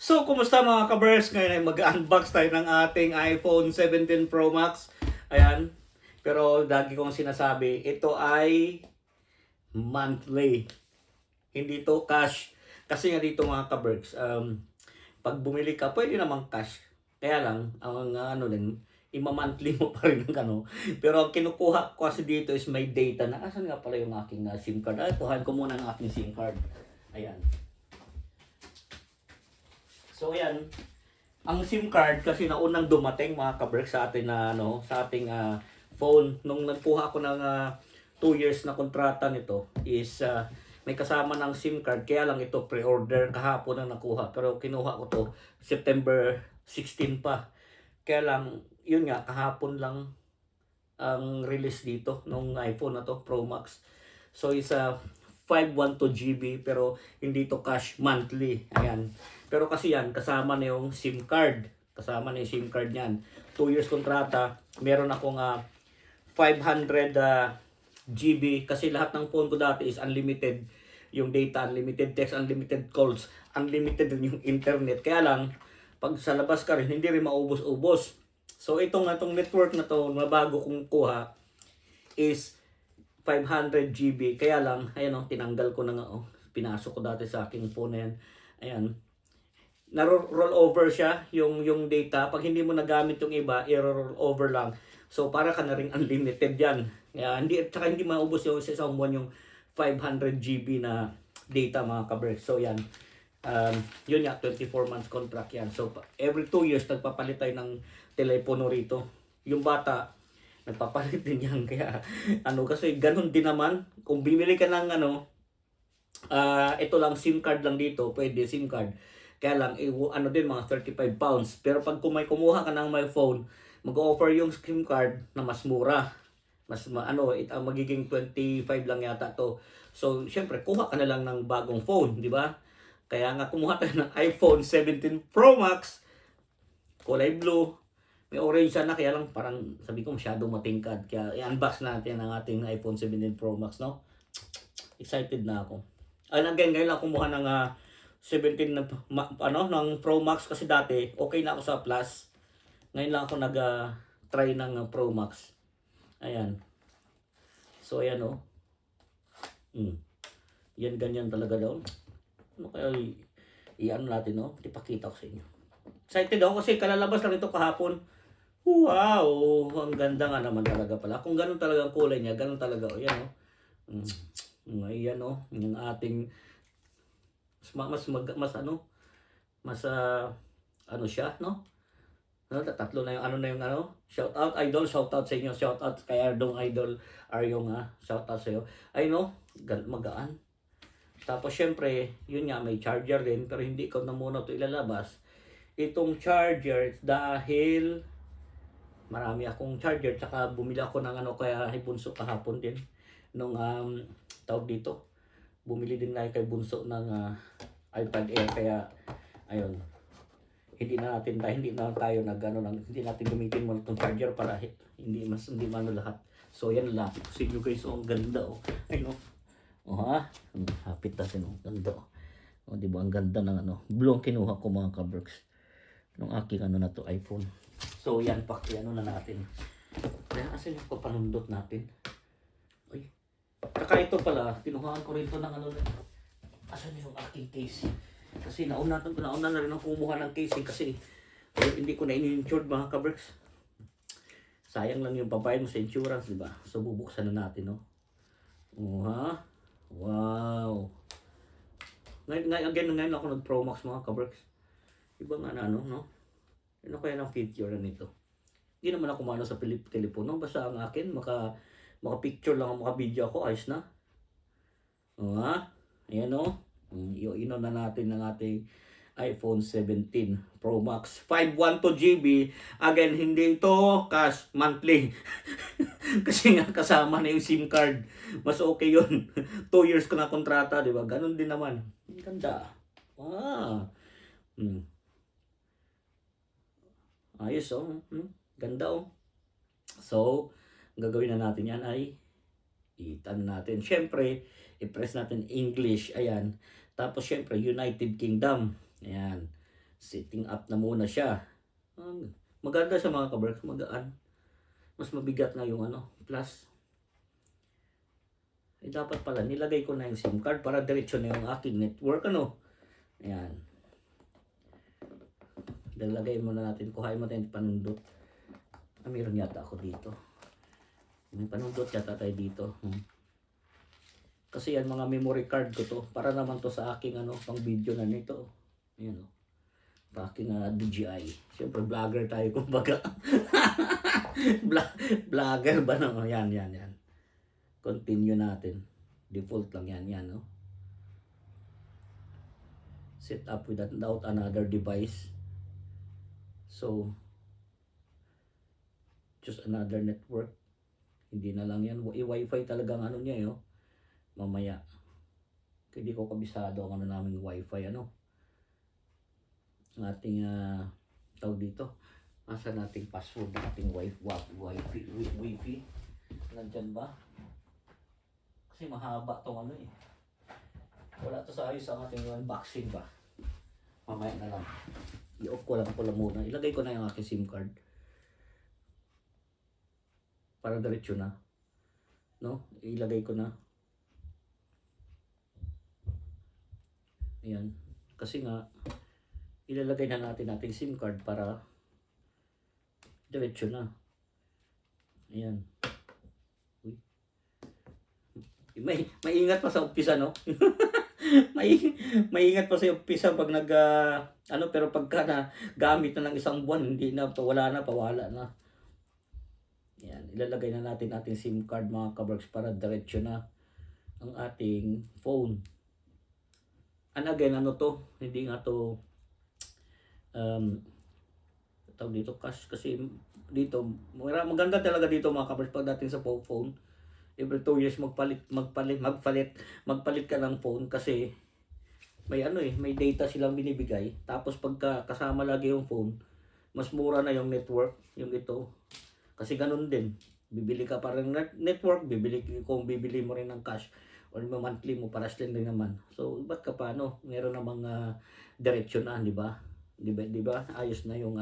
So, kumusta mga kabers? Ngayon ay mag-unbox tayo ng ating iPhone 17 Pro Max. Ayan. Pero lagi kong sinasabi, ito ay monthly. Hindi to cash. Kasi nga dito mga kabers, pag bumili ka, pwede namang cash. Kaya lang, ang ano din, ima-monthly mo pa rin ng ano. Pero ang kinukuha ko kasi dito is may data na, asan nga pala yung aking SIM card? Ay, kuhaan ko muna ang aking SIM card. Ayan. So ayan, ang SIM card kasi naunang dumating mga kabrek sa atin na sa ating phone nung nagkuha ako ng 2 years na kontrata nito is may kasama ng SIM card, kaya lang ito pre-order kahapon na nakuha, pero kinuha ko to September 16 pa. Kaya lang yun nga, kahapon lang ang release dito nung iPhone na to Pro Max. So it's a 512 GB pero hindi to cash, monthly. Ayan. Pero kasi yan, kasama na yung SIM card. Kasama na yung SIM card niyan. 2 years kontrata. Meron akong 500 GB kasi lahat ng phone ko dati is unlimited. Yung data, unlimited text, unlimited calls, unlimited din yung internet. Kaya lang, pag sa labas ka rin, hindi rin maubos-ubos. So itong network na to, na bago kong kuha, is 500 GB. Kaya lang, ayan tinanggal ko na nga pinasok ko dati sa aking phone na yan. Ayan. Na-roll over siya yung data. Pag hindi mo nagamit yung iba, i-roll over lang. So para ka na ring unlimited yan. Kaya hindi maubos yung sa isang buwan yung 500 GB na data mga kabrek. So yan. Yun nga, 24 months contract yan. So every 2 years nagpapalit tayo ng telepono rito. Yung bata, nagpapalit din yan. Kaya kasi ganun din naman. Kung bibili ka ng ito lang SIM card lang dito, pwede SIM card. Kaya lang, din mga 35 pounds. Pero pag may kumuha ka ng my phone, mag-offer yung SIM card na mas mura. Magiging 25 lang yata to. So, syempre, kuha ka na lang ng bagong phone, di ba? Kaya nga, kumuha tayo ng iPhone 17 Pro Max, kulay blue. May orange na, kaya lang parang sabi ko masyadong matingkad. Kaya i-unbox natin ang ating iPhone 17 Pro Max, no? Excited na ako. Ngayon lang kumuha ng 17 na ng Pro Max kasi dati okay na ako sa Plus. Ngayon lang ako nag-try ng Pro Max. Ayan. So ayan Yan ganyan talaga daw. Ano kaya i-ano natin ipakita ko sa inyo. Excited ako kasi kalalabas lang ito kahapon. Wow! Ang ganda nga naman talaga pala. Kung ganun talaga ang kulay niya, ganun talaga. Ayan Ayan yung ating siya, no? Tatlo na yung shout out idol, shout out sa inyo, shout out kay Ardong Idol, yung shout out sa iyo. Ay magaan. Tapos syempre, yun nga may charger din, pero hindi ko na muna ito ilalabas. Itong charger dahil marami akong charger, tsaka bumili ako ng kaya bunso kahapon din nung tawag dito. Bumili din na kay bunso ng iPad Air, kaya ayun. Hindi na tayo hindi natin gamitin mo itong charger para hindi lahat. So yan lang. See you guys, ang ganda Ayun hapit natin ganda di ba ang ganda ng blue ang kinuha ko mga kabrooks nung aking na to iPhone. So yan na natin. Kaya asan yung papanundot natin? Ay. Saka ito pala, kinuhaan ko rin ito ng asan yung aking case? Kasi nauna na rin ako kumuha ng casing kasi hindi ko na in-insured mga kabricks. Sayang lang yung pabayad mo sa insurance, di ba? So bubuksan na natin, Wow. Ngayon ako nag-Pro Max mga kabricks. Iba nga na no? Ano kaya ng feature na nito? Hindi naman ako sa telepono, basta ang akin maka-picture lang, maka-video ako, ayos na. Ayan i-on na natin ng ating iPhone 17 Pro Max 512 GB. Again, hindi ito cash, monthly. Kasi nga kasama na yung SIM card. Mas okay yun. 2 years ko na kontrata, di ba? Ganun din naman. Ang ganda. Ayos ganda So, ang gagawin na natin yan ay itan natin. Siyempre, i-press natin English. Ayan. Tapos syempre, United Kingdom. Ayan. Setting up na muna siya. Maganda siya mga kaberks, magaan. Mas mabigat na yung ano, plus. Dapat pala nilagay ko na yung SIM card para diretso na yung aking network ano. Ayan. Lalagay muna natin, kuhain mo tayo yung panundot. Mayroon yata ako dito. May panundot yata tayo dito. Kasi yan mga memory card ko to. Para naman to sa aking ano, pang video na nito. Ayan o. Aking DJI. Siyempre vlogger tayo kumbaga. Vlogger ba naman? Yan. Continue natin. Default lang yan no. Set up without another device. So, just another network. Hindi na lang yan. Wi-Fi talagang ano niya yo. Mamaya. Hindi ko kabisado ang ano naming Wi-Fi ano. Ang ating tawag dito. Nasa nating password ng ating Wi-Fi. Nandyan ba? Kasi mahaba tong ano eh. Wala to sa ayos ang ating unboxing ba. Mamaya na lang. I-off ko lang muna. Ilagay ko na yung aking SIM card. Para diretso na. No? Ilagay ko na. Ayan. Kasi nga, ilalagay na natin ating SIM card para diretso na. Ayan. Uy. Maingat pa sa umpisa, no? Maingat pa sa umpisa pag pero pagka na gamit na ng isang buwan, hindi na, pawala na. Ayan. Ilalagay na natin ating SIM card mga kaberks para diretso na ang ating phone. And again, ano to? Hindi nga to tawag dito cash kasi dito maganda talaga dito mga kaberks pagdating sa phone. Every 2 years magpalit ka ng phone kasi may may data silang binibigay. Tapos pagka kasama lagi yung phone, mas mura na yung network, yung ito. Kasi ganun din. Bibili ka pa rin network, kung bibili mo rin ng cash or monthly mo para din naman. So, ba't ka pa meron namang direksyon na, di ba? Di ba? Ayos na yung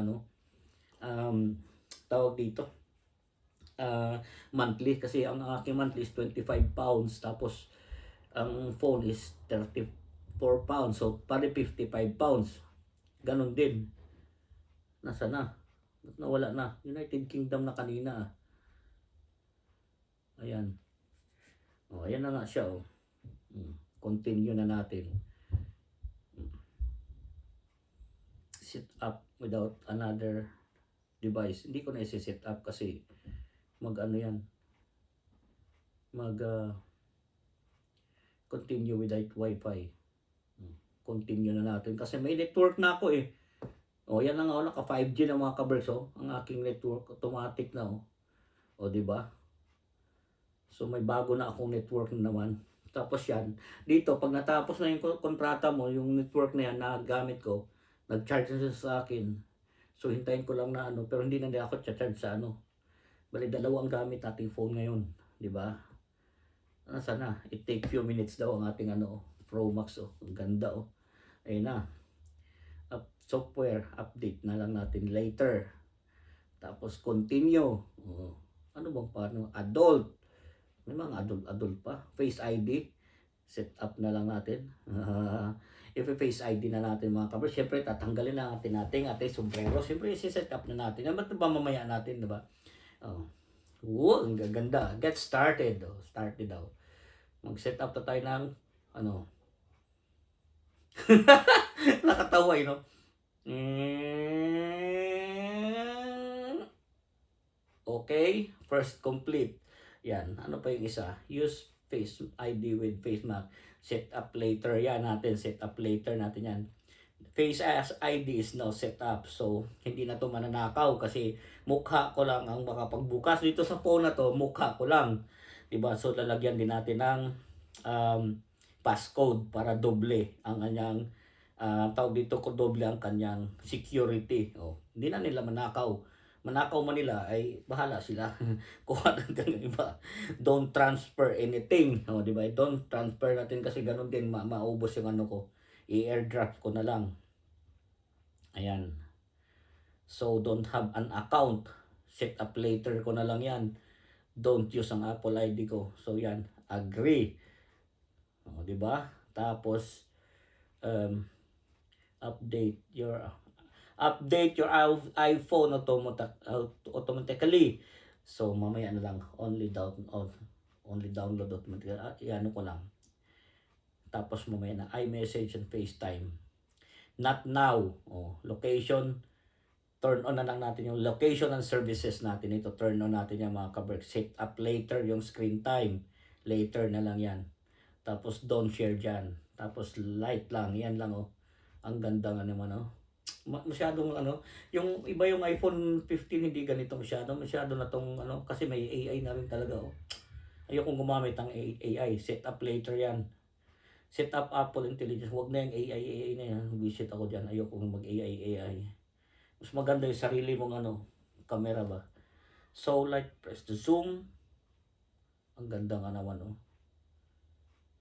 tawag dito. Monthly kasi ang aking monthly is 25 pounds tapos ang phone is 34 pounds. So, pare 55 pounds. Ganon din. Nasa na? Nawala na. United Kingdom na kanina. Ayan. Ayan na nga siya. Continue na natin. Set up without another device. Hindi ko na isi-set up kasi continue without Wi-Fi. Continue na natin kasi may network na ako eh. Yan na nga naka 5G na mga kaberks ang aking network automatic na di ba? So may bago na akong network naman. Tapos yan, dito pag natapos na yung kontrata mo, yung network na yan na gamit ko, nag-charge na siya sa akin. So hintayin ko lang na pero hindi na ako charge sa Bali dalawang gamit nating phone ngayon, di ba? Sana it take few minutes daw ang ating Pro Max Ang ganda Ayun na. Software update na lang natin later. Tapos continue. Ano bang paano? Adult. May mga adult pa. Face ID. Set up na lang natin. If Face ID na natin mga kabers, syempre tatanggalin na natin ating sombrero. Syempre i-set up na natin. Ba't ba mamaya natin, diba? Ang gaganda. Get started. Started daw. Mag-set up na tayo ng nakatawa no? Okay. First complete. Yan. Ano pa yung isa? Use Face ID with Face Mask. Set up later. Yan natin. Set up later natin yan. Face ID is now set up. So, hindi na to mananakaw kasi mukha ko lang ang makapagbukas. Dito sa phone na to, mukha ko lang. Diba? So, lalagyan din natin ng passcode para doble ang kanyang tawag dito ko doble ang kanyang security. Hindi na nila manakaw. Manakaw man nila ay bahala sila. Kuha ng iba. Don't transfer anything. Di ba? Don't transfer natin kasi ganun din maubos yung ko. I-airdrop ko na lang. Ayan. So, don't have an account. Set up later ko na lang yan. Don't use ang Apple ID ko. So, yan. Agree. O, diba? Tapos, um, update your iPhone automatically. So, mamaya na lang. Only download automatically. Iano ko lang. Tapos, mamaya na. iMessage and FaceTime. Not now. Location. Turn on na lang natin yung location and services natin. Ito, turn on natin yung mga kaberks. Set up later yung screen time. Later na lang yan. Tapos, don't share dyan. Tapos, light lang. Yan lang, Ang ganda nga naman, Masyadong, yung iba yung iPhone 15 hindi ganito masyado. Masyado na tong, kasi may AI na rin talaga, Ayokong gumamit ng AI. Set up later yan. Set up Apple Intelligence. Huwag na yung AI na yan. Visit ako dyan. Ayokong mag-AI. Mas maganda yung sarili mong camera ba. So, press the zoom. Ang ganda nga naman,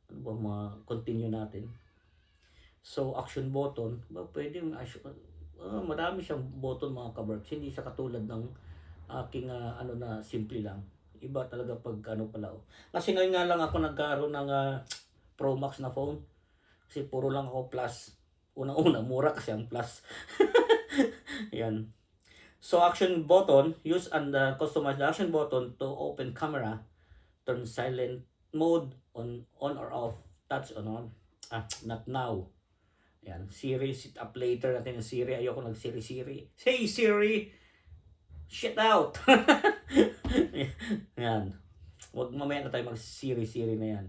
Ano ba continue natin? So, action button. Pwede marami siyang button mga kaberks. Hindi siya katulad ng aking na simple lang. Iba talaga pag pala. Kasi ngayon nga lang ako nagkaroon ng Pro Max na phone. Kasi puro lang ako plus. Unang-una, mura kasi ang plus. Yan. So, action button, use and customize the action button to open camera, turn silent mode on or off, touch on. Not now. Yan. Siri, sit up later natin yung Siri. Ayoko nag-Siri. Hey Siri! Shit out! Yan. Huwag mamaya na tayo mag-Siri na yan.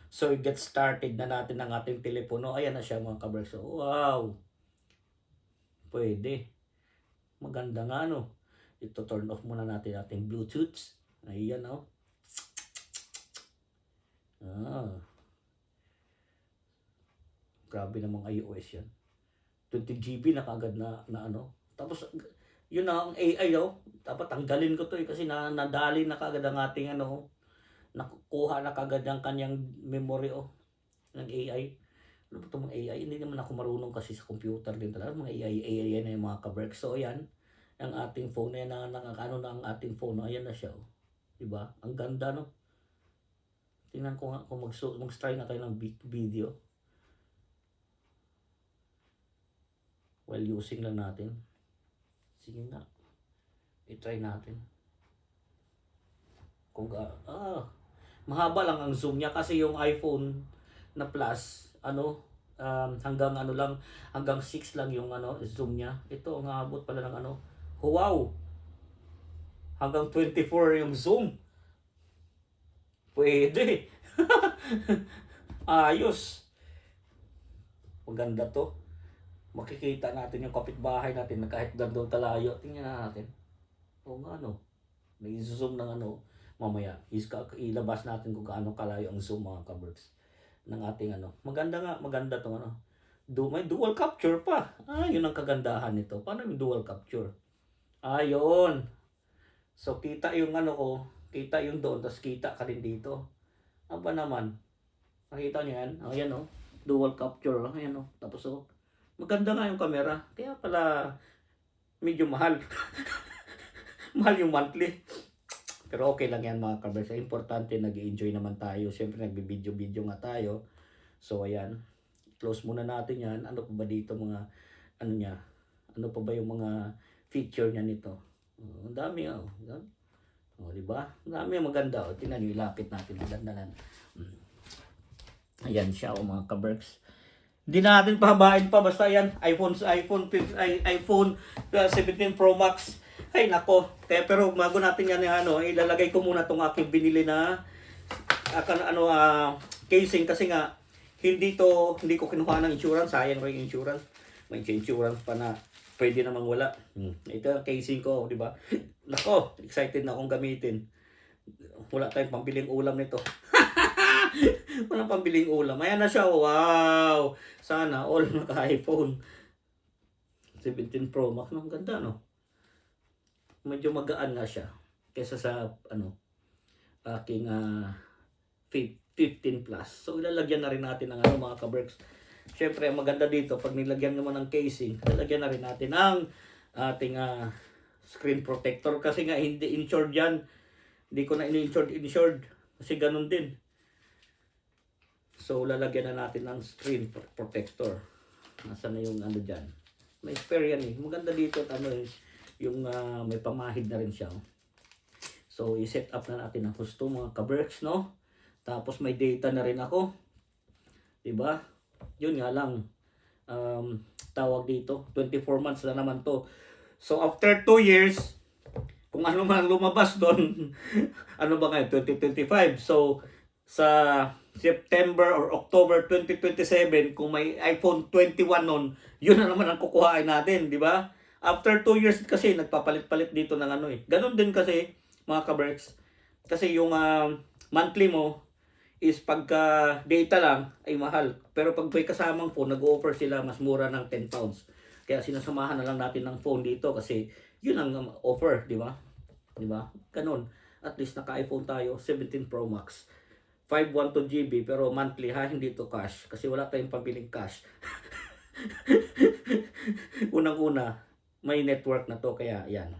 So, get started na natin ang ating telepono. Ayan na siya mga kaberks. So, wow! Pwede. Maganda nga, Ito, turn off muna natin ating Bluetooth. Ayan, Grabe namang iOS yan. 20 GB na kagad na Tapos, yun na ang AI, Dapat tanggalin ko to kasi nadali na kagad ang ating nakukuha na kagad ang kanyang memory, ng AI. Ano ba itong mga AI? Hindi naman ako marunong kasi sa computer din talaga. Mga AI yan na yung mga kaberk. So, ayan. Ang ating phone na yan, na ang ating phone. Ayan na siya, Diba? Ang ganda, Tingnan ko nga kung mag-try na tayo ng video. While using lang natin. Sige nga. I-try natin. Kung mahaba lang ang zoom niya kasi yung iPhone na Plus, hanggang hanggang 6 lang yung zoom niya. Ito, ang abot pala ng wow! Hanggang 24 yung zoom. Pwede. Ayos. Maganda to. Makikita natin yung kapitbahay natin na kahit doon kalayo. Tingnan natin. Oo nga, Nai-zoom ng mamaya. Ilabas natin kung gaano kalayo ang zoom mga kaberks ng ating Maganda tong may dual capture pa. Yun ang kagandahan nito. Paano yung dual capture? Yun. So, kita yung ko. Kita yung doon. Tapos kita ka rin dito. Aba naman. Nakita nyo yan? Ayan, dual capture. Ayan, Tapos, maganda nga yung camera. Kaya pala, medyo mahal. Mahal yung monthly. Pero okay lang yan mga kaberks. Importante, nag-enjoy naman tayo. Siyempre, nagbi-video nga tayo. So, ayan. Close muna natin yan. Ano pa ba dito mga, niya? Ano pa ba yung mga feature niya nito? Ang dami, diba? Ang dami maganda, Tingnan nyo, ilapit natin. Maganda na. Ayan siya, mga kaberks. Hindi na natin pahabain pa. Basta yan, iPhone 17 Pro Max. Ay nako. Pero bago natin yan ilalagay ko muna tong aking binili na casing kasi nga hindi ko kinuha ng insurance. Sayang rin yung insurance. May insurance pa na pwede namang wala. Ito casing ko, di ba? Nako, excited na akong gamitin. Wala tayong pambiling ulam nito. Walang pambiling ulam. Ayan na siya. Wow! Sana all naka-iPhone 17 Pro Max. Ang ganda, Medyo magaan nga siya kaysa sa aking 15 Plus. So ilalagyan na rin natin ng mga kaberks Syempre, ang maganda dito, pag nilagyan naman ng casing, nilagyan na rin natin ang ating screen protector. Kasi nga, hindi insured yan. Hindi ko na insured. Kasi ganun din. So, lalagyan na natin ng screen protector. Nasaan na yung ano dyan? May spare yan eh. Maganda dito at ano eh, yung may pamahid na rin siya. So, i-set up na natin ang husto mga kaberks, no? Tapos may data na rin ako. Diba? Yun nga lang. Tawag dito. 24 months na naman to. So, after 2 years, kung ano man lumabas doon, ano ba ngayon? 2025. So, sa September or October 2027, kung may iPhone 21 nun, yun na naman ang kukuhain natin, di ba? After 2 years kasi, nagpapalit-palit dito ng ano eh. Ganon din kasi, mga kaberks. Kasi yung monthly mo, is pagka data lang ay mahal. Pero pag may kasamang phone, nag-offer sila mas mura ng 10 pounds. Kaya sinasamahan na lang natin ng phone dito kasi yun ang offer, di ba? Di ba? Ganun. At least naka-iPhone tayo, 17 Pro Max. 512 GB pero monthly ha, hindi to cash. Kasi wala tayong pabiling cash. Unang-una, may network na to kaya yan.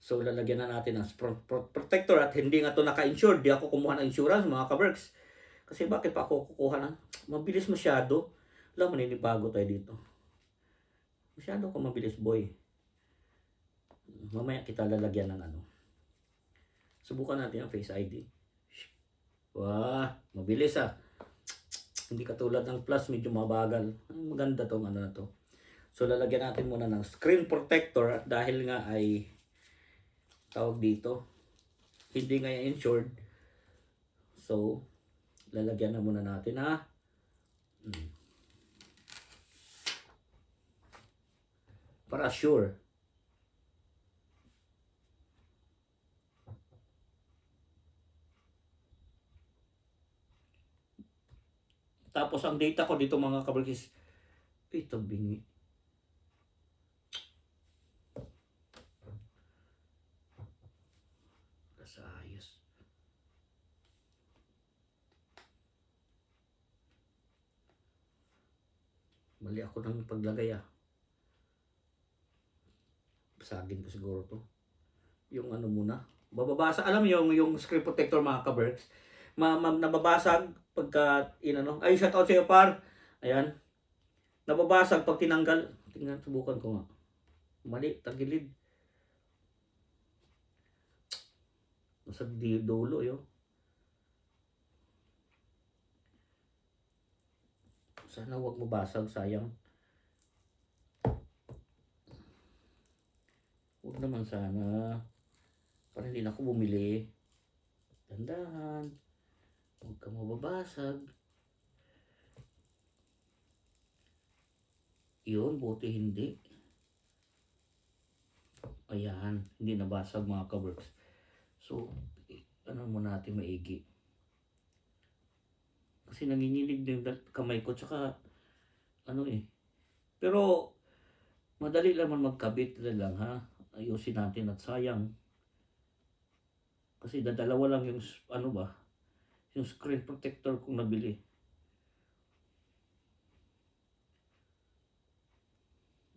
So, lalagyan na natin ng protector at hindi nga to naka-insured. Di ako kumuha ng insurance, mga kaberks. Kasi bakit pa ako kukuha ng? Mabilis masyado. Alam mo, ninibago tayo dito. Masyado ko mabilis, boy. Mamaya kita lalagyan ng ano. Subukan natin ang Face ID. Wah, mabilis ah. Hindi katulad ng Plus, medyo mabagal. Maganda tong ano na to. So, lalagyan natin muna ng screen protector at dahil nga ay tawag dito, hindi nga insured. So, lalagyan na muna natin ha. Para sure. Tapos ang data ko dito mga kaberks, ito bingi. Sa ayos. Mali ako ng paglagay ah. Basagin ko siguro to. Yung ano muna. Bababasa. Alam mo yung screen protector mga kaberks. Nababasag pagka inano. Ay, shout out sa iyo par. Ayan. Nababasag pag tinanggal. Tingnan, subukan ko nga. Mali, tagilid. Nasa dulo yun. Sana wag mabasag, sayang. Huwag naman sana. Para hindi na ako bumili. Dandahan. Huwag ka mababasag. Yun, buti hindi. Ayan, hindi nabasag mga kaberks. So, ano mo natin maigi. Kasi nanginginig din kamay ko, tsaka, ano eh. Pero, madali naman magkabit na lang ha. Ayusin natin at sayang. Kasi dadalawa lang yung, ano ba, yung screen protector kong nabili.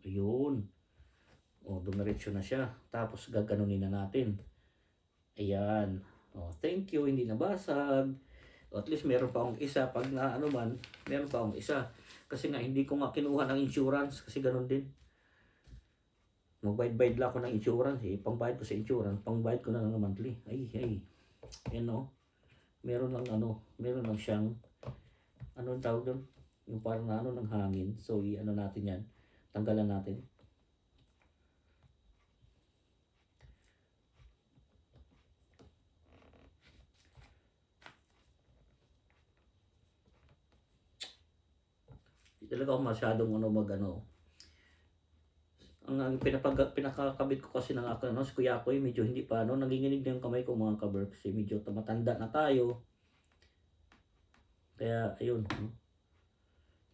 Ayun. O, dumiretso na siya. Tapos, gaganunin na natin. Ayan. O, thank you. Hindi nabasag. O, at least meron pa akong isa. Pag na ano man, meron pa akong isa. Kasi nga, hindi ko nga kinuha ng insurance. Kasi ganun din. Magbayad-bayad lang ako ng insurance eh. Pangbayad ko sa insurance. Pangbayad ko na lang ng monthly. Ay. Yan o. Meron lang ano. Meron lang siyang ano tawag doon? Yung parang ano ng hangin. So, ano natin yan. Tanggalan natin. Talaga ako masyadong ang pinakakabit ko kasi ng ako si Kuya Koy, medyo hindi pa nanginginig na yung kamay ko mga kaberks kasi medyo matanda na tayo. Kaya ayun,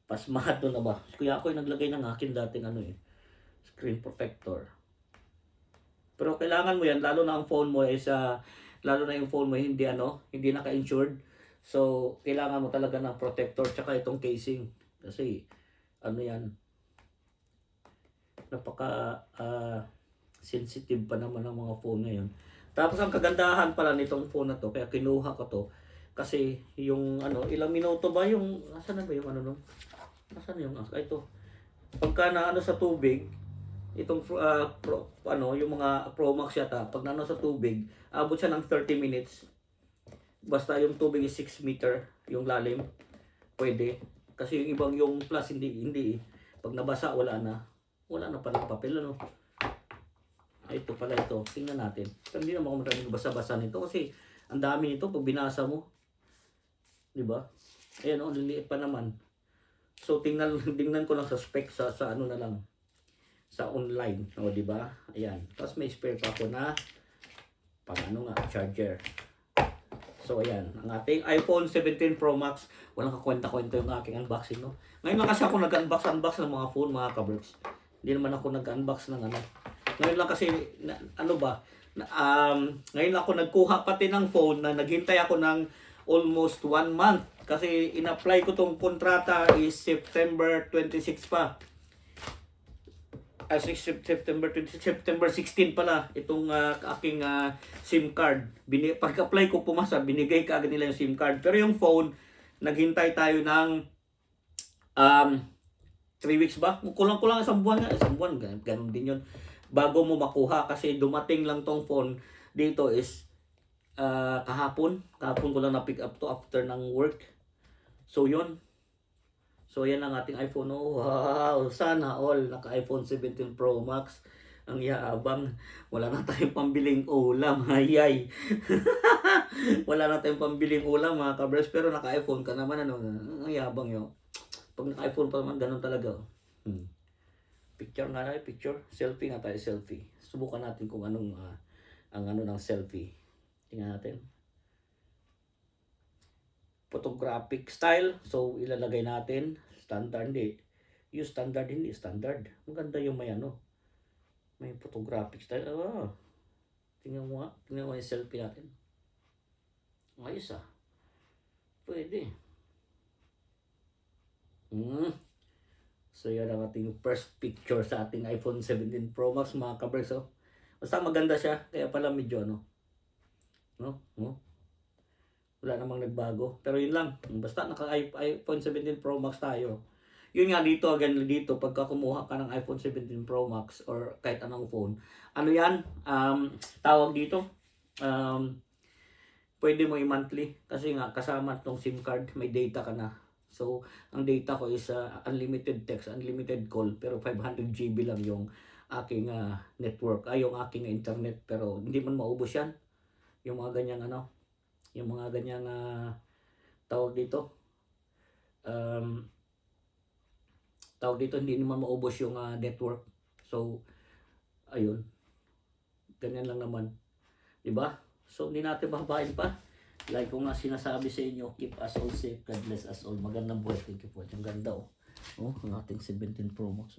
pasmado na ba? Si Kuya Koy naglagay ng akin dating screen protector. Pero kailangan mo yan lalo na ang phone mo is lalo na yung phone mo hindi hindi naka-insured. So, kailangan mo talaga ng protector tsaka itong casing. Kasi, ano yan, napaka sensitive pa naman ng mga phone ngayon. Tapos ang kagandahan pala nitong phone na to, kaya kinuha ko to, kasi yung ano, ilang minuto ba yung, asan na ba yung ano no? Asan yung, ito. Pagka na ano sa tubig, itong yung mga Pro Max yata, pag na ano sa tubig, abot siya ng 30 minutes. Basta yung tubig is 6 meter, yung lalim, pwede. Kasi yung ibang yung plus hindi. Pag nabasa wala na. Wala na pala papel ano. Ito pala ito. Tingnan natin. Pero hindi naman ako maraming basa-basa nito kasi ang dami nito pag binasa mo. 'Di ba? Ayan oh, liliit pa naman. So tingnan ko lang sa spec sa ano na lang. Sa online, oh 'di ba? Ayan. Tapos may spare pa ako na pang ano nga, charger. So ayan, ang ating iPhone 17 Pro Max. Walang kakwenta-kwenta yung aking unboxing, no? Ngayon lang kasi ako nag-unbox ng mga phone, mga kabricks. Hindi naman ako nag-unbox ng ano. Ngayon lang kasi, ngayon lang ako nagkuha pati ng phone na naghintay ako ng almost 1 month. Kasi in-apply ko tong kontrata is September 26 pa. September 16 pala itong aking SIM card. Pag-apply ko pumasa, binigay ka agad nila yung SIM card. Pero yung phone, naghintay tayo ng 3 weeks ba? Kulang-kulang isang buwan nga. Isang buwan, ganun din yun. Bago mo makuha kasi dumating lang tong phone dito is kahapon. Kahapon ko lang na-pick up to after ng work. So yun. So yan ang ating iPhone. Oh, wow, sana all naka-iPhone 17 Pro Max. Ang yaabang, wala na tayong pambiling ulam. Hayay. Wala na tayong pambiling ulam mga kabres, pero naka-iPhone ka naman ano. Ang yabang 'yo. Pag naka-iPhone pa naman ganun talaga. Picture nga tayo, picture. Selfie nga tayo, selfie. Subukan natin kung anong ang ano ng selfie. Tingnan natin. Photographic style. So, ilalagay natin. Standard, hindi. Yung standard, hindi. Standard. Maganda yung may ano. May photographic style. Tingnan mo nga. Tingnan mo yung selfie natin. Ayos ah. Pwede. So, yan ang ating first picture sa ating iPhone 17 Pro Max, mga kabers. Oh. Basta maganda siya. Kaya pala medyo ano. No? Wala namang nagbago. Pero yun lang. Basta naka-iPhone 17 Pro Max tayo. Yun nga dito, again dito, pagka kumuha ka ng iPhone 17 Pro Max or kahit anong phone, ano yan, tawag dito, pwede mo i-monthly. Kasi nga, kasama itong SIM card, may data ka na. So, ang data ko is unlimited text, unlimited call, pero 500 GB lang yung aking network, yung aking internet. Pero hindi man maubos yan. Yung mga ganyang ano, yung mga ganyang tawag dito hindi naman maubos yung network. So ayun, ganyan lang naman, di ba? So hindi natin babain pa, like ko nga sinasabi sa inyo, keep us all safe, God bless us all, magandang buhay. Thank you po. Ang ganda ang ating 17 Pro Max.